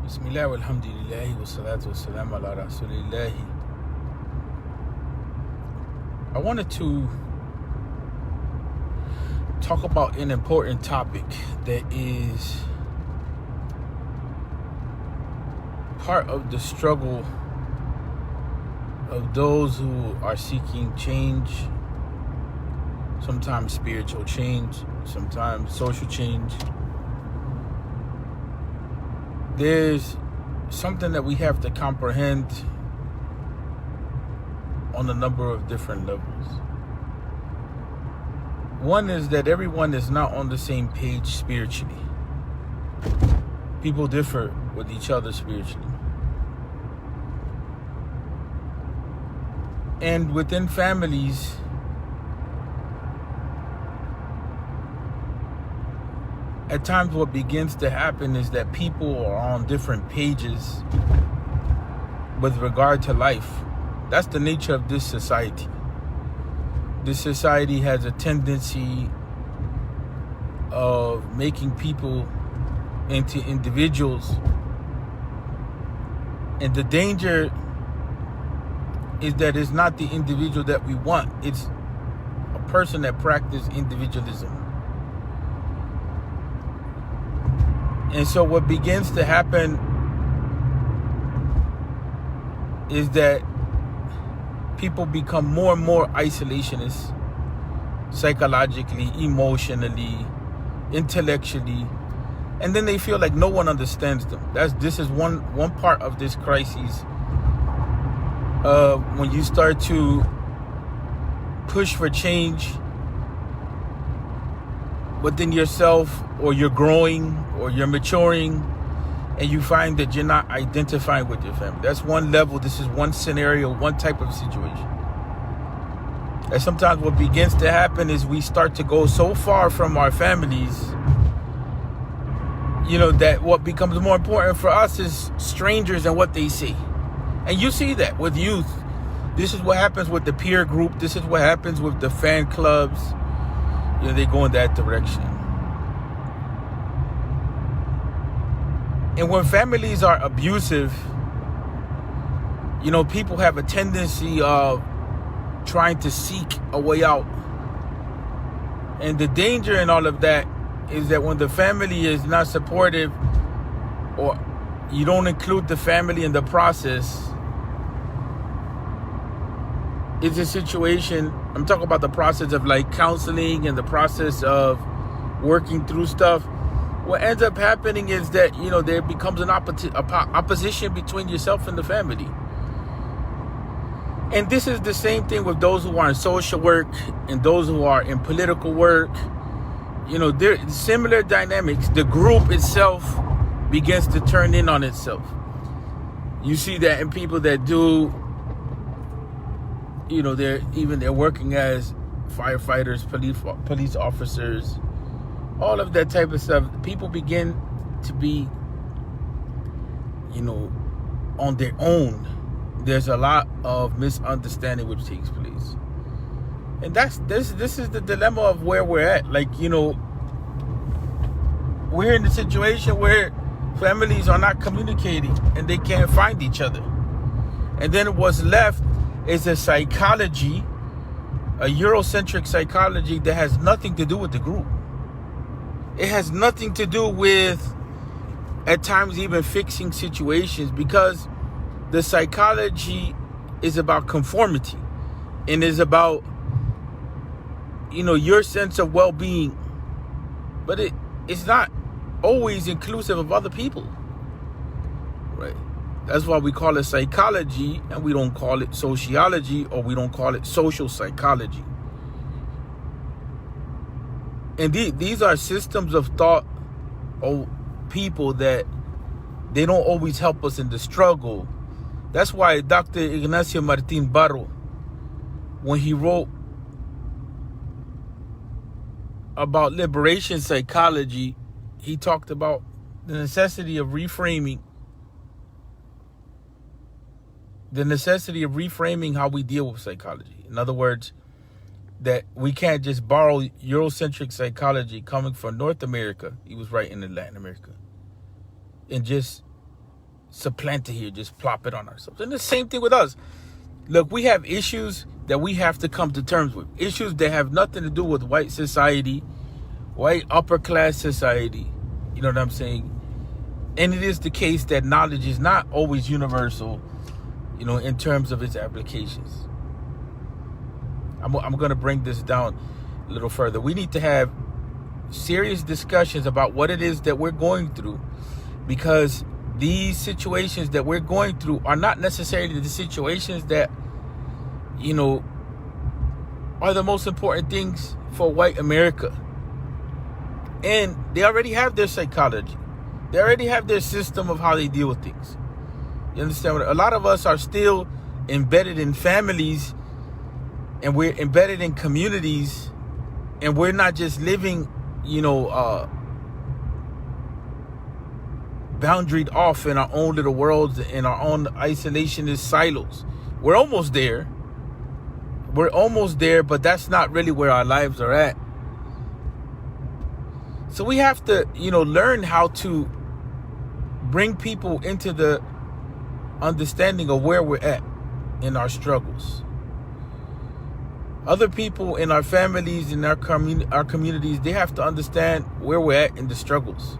Bismillah walhamdulillahi wassalatu wassalamu ala rasulillahi. I wanted to talk about an important topic that is part of the struggle of those who are seeking change, sometimes spiritual change, sometimes social change. There's something that we have to comprehend on a number of different levels. One is that everyone is not on the same page spiritually. People differ with each other spiritually. And within families, at times what begins to happen is that people are on different pages with regard to life. That's the nature of this society. This society has a tendency of making people into individuals. And the danger is that it's not the individual that we want. It's a person that practices individualism. And so what begins to happen is that people become more and more isolationist, psychologically, emotionally, intellectually, and then they feel like no one understands them. This is one part of this crisis. When you start to push for change within yourself, or you're growing, or you're maturing, and you find that you're not identifying with your family. That's one level. This is one scenario, one type of situation. And sometimes what begins to happen is we start to go so far from our families, that what becomes more important for us is strangers and what they see. And you see that with youth. This is what happens with the peer group. This is what happens with the fan clubs. They go in that direction. And when families are abusive, people have a tendency of trying to seek a way out. And the danger in all of that is that when the family is not supportive, or you don't include the family in the process, it's a situation. I'm talking about the process of like counseling and the process of working through stuff. What ends up happening is that, there becomes an opposition between yourself and the family. And this is the same thing with those who are in social work and those who are in political work. There are similar dynamics. The group itself begins to turn in on itself. You see that in people that do, they're working as firefighters, police officers, all of that type of stuff. People begin to be, on their own. There's a lot of misunderstanding which takes place. And this is the dilemma of where we're at. We're in a situation where families are not communicating and they can't find each other. And then what's left is a psychology, a Eurocentric psychology that has nothing to do with the group. It has nothing to do with, at times, even fixing situations, because the psychology is about conformity and is about, your sense of well-being. But it's not always inclusive of other people, right? That's why we call it psychology, and we don't call it sociology, or we don't call it social psychology. And these are systems of thought of people that they don't always help us in the struggle. That's why Dr. Ignacio Martin Barro, when he wrote about liberation psychology, he talked about the necessity of reframing how we deal with psychology. In other words, that we can't just borrow Eurocentric psychology coming from North America. He was writing in Latin America. And just supplant it here, just plop it on ourselves. And the same thing with us. Look, we have issues that we have to come to terms with. Issues that have nothing to do with white society, white upper class society. You know what I'm saying? And it is the case that knowledge is not always universal, you know, in terms of its applications. I'm going to bring this down a little further. We need to have serious discussions about what it is that we're going through, because these situations that we're going through are not necessarily the situations that, you know, are the most important things for white America. And they already have their psychology. They already have their system of how they deal with things. You understand? A lot of us are still embedded in families, and we're embedded in communities, and we're not just living, you know, boundaried off in our own little worlds, in our own isolationist silos. We're almost there. We're almost there, but that's not really where our lives are at. So we have to, you know, learn how to bring people into the understanding of where we're at in our struggles. Other people in our families, in our communities, they have to understand where we're at in the struggles.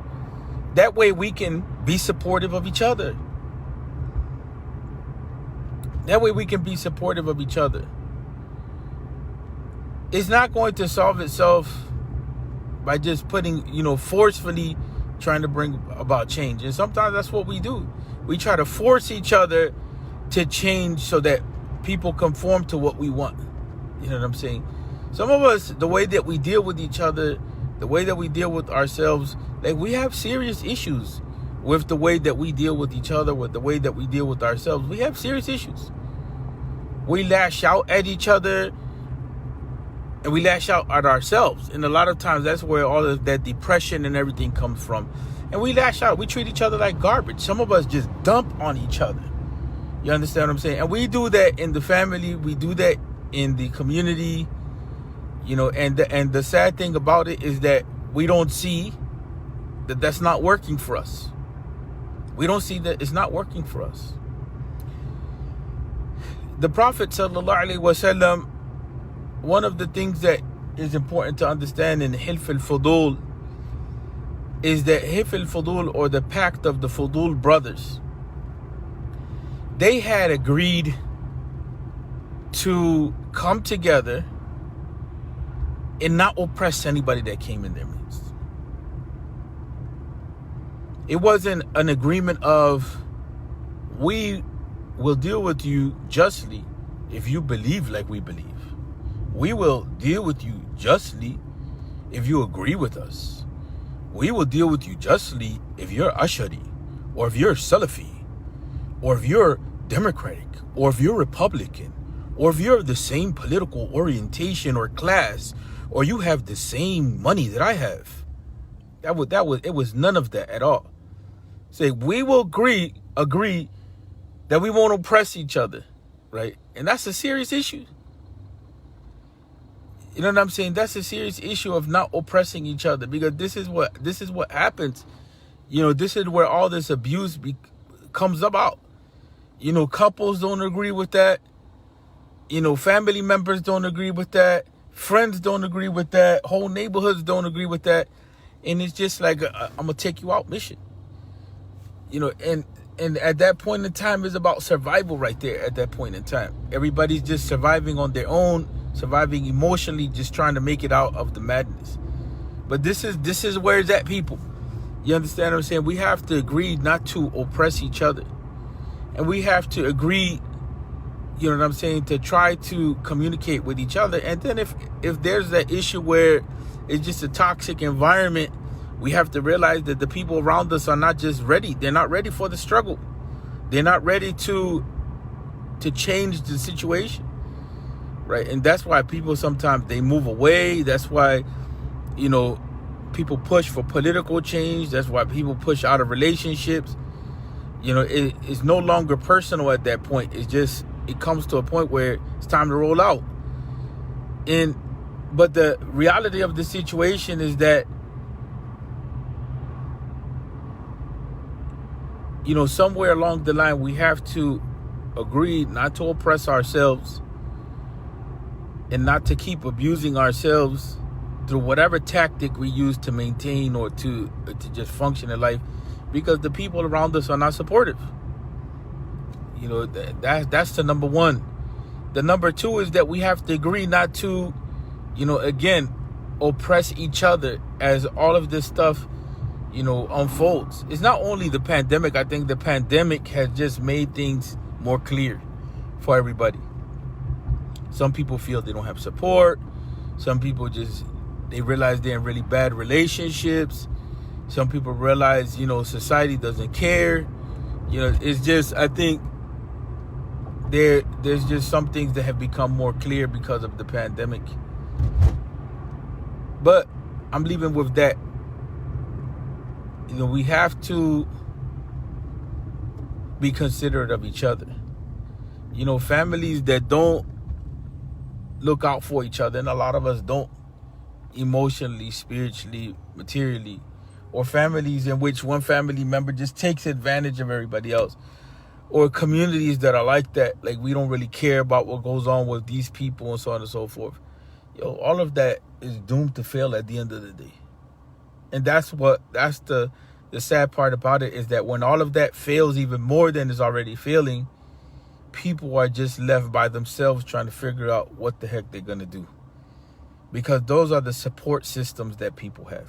That way we can be supportive of each other. That way we can be supportive of each other. It's not going to solve itself by just putting, you know, forcefully trying to bring about change. And sometimes that's what we do. We try to force each other to change so that people conform to what we want. You know what I'm saying? Some of us, the way that we deal with each other, the way that we deal with ourselves, like, we have serious issues with the way that we deal with each other, with the way that we deal with ourselves. We have serious issues. We lash out at each other, and we lash out at ourselves. And a lot of times that's where all of that depression and everything comes from. And we lash out. We treat each other like garbage. Some of us just dump on each other. You understand what I'm saying? And we do that in the family. We do that in the community. You know, and the sad thing about it is that we don't see that that's not working for us. We don't see that it's not working for us. The Prophet sallallahu alaihi wasallam, one of the things that is important to understand in Hilf al-Fudul is that Hilf al-Fudul, or the pact of the Fudul brothers, they had agreed to come together and not oppress anybody that came in their midst. It wasn't an agreement of, we will deal with you justly if you believe like we believe. We will deal with you justly if you agree with us. We will deal with you justly if you're Ashari, or if you're Salafi, or if you're Democratic, or if you're Republican, or if you're of the same political orientation or class, or you have the same money that I have. It was none of that at all. Say, we will agree that we won't oppress each other, right? And that's a serious issue. You know what I'm saying? That's a serious issue of not oppressing each other, because this is what happens. You know, this is where all this abuse comes about. You know, couples don't agree with that. You know, family members don't agree with that. Friends don't agree with that. Whole neighborhoods don't agree with that. And it's just like I'm gonna take you out mission. You know, and at that point in time, it's about survival right there. At that point in time, everybody's just surviving on their own, surviving emotionally, just trying to make it out of the madness. But this is where it's at, people. You understand what I'm saying? We have to agree not to oppress each other, and we have to agree, you know what I'm saying, to try to communicate with each other. And then if there's that issue where it's just a toxic environment, we have to realize that the people around us are not just ready. They're not ready for the struggle. They're not ready to change the situation, right? And that's why people sometimes, they move away. That's why, you know, people push for political change. That's why people push out of relationships. You know, it's no longer personal at that point. It's just, it comes to a point where it's time to roll out. But the reality of the situation is that somewhere along the line, we have to agree not to oppress ourselves and not to keep abusing ourselves through whatever tactic we use to maintain or to just function in life, because the people around us are not supportive. That's the number one. The number two is that we have to agree not to, again, oppress each other as all of this stuff, unfolds. It's not only the pandemic. I think the pandemic has just made things more clear for everybody. Some people feel they don't have support. Some people they realize they're in really bad relationships. Some people realize, society doesn't care. It's just, I think there's just some things that have become more clear because of the pandemic. But I'm leaving with that. We have to be considerate of each other. Families that don't look out for each other, and a lot of us don't, emotionally, spiritually, materially, or families in which one family member just takes advantage of everybody else, or communities that are like that, like we don't really care about what goes on with these people and so on and so forth. All of that is doomed to fail at the end of the day. And that's the sad part about it, is that when all of that fails even more than is already failing, people are just left by themselves trying to figure out what the heck they're going to do. Because those are the support systems that people have.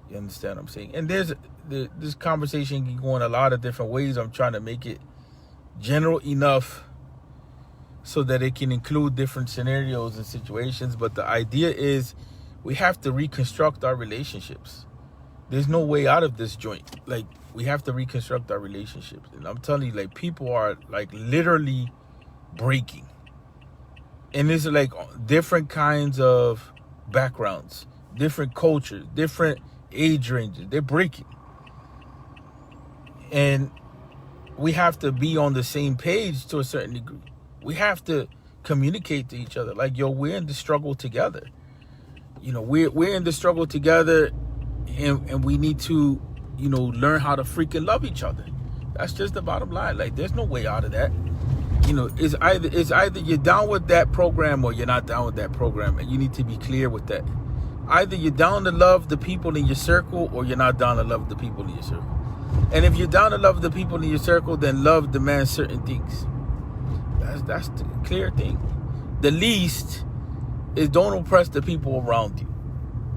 You understand what I'm saying? And this conversation can go in a lot of different ways. I'm trying to make it general enough so that it can include different scenarios and situations. But the idea is we have to reconstruct our relationships. There's no way out of this joint. Like, we have to reconstruct our relationships. And I'm telling you, people are literally breaking. And it's different kinds of backgrounds, different cultures, different age ranges. They're breaking. And we have to be on the same page to a certain degree. We have to communicate to each other. We're in the struggle together. We're in the struggle together, and we need to, learn how to freaking love each other. That's just the bottom line. There's no way out of that. It's either you're down with that program or you're not down with that program, and you need to be clear with that. Either you're down to love the people in your circle, or you're not down to love the people in your circle. And if you're down to love the people in your circle, then love demand certain things. That's the clear thing. The least is don't oppress the people around you.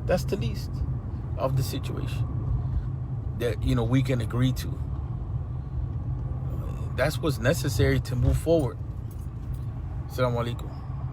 That's the least of the situation that we can agree to. That's what's necessary to move forward. Assalamu alaikum.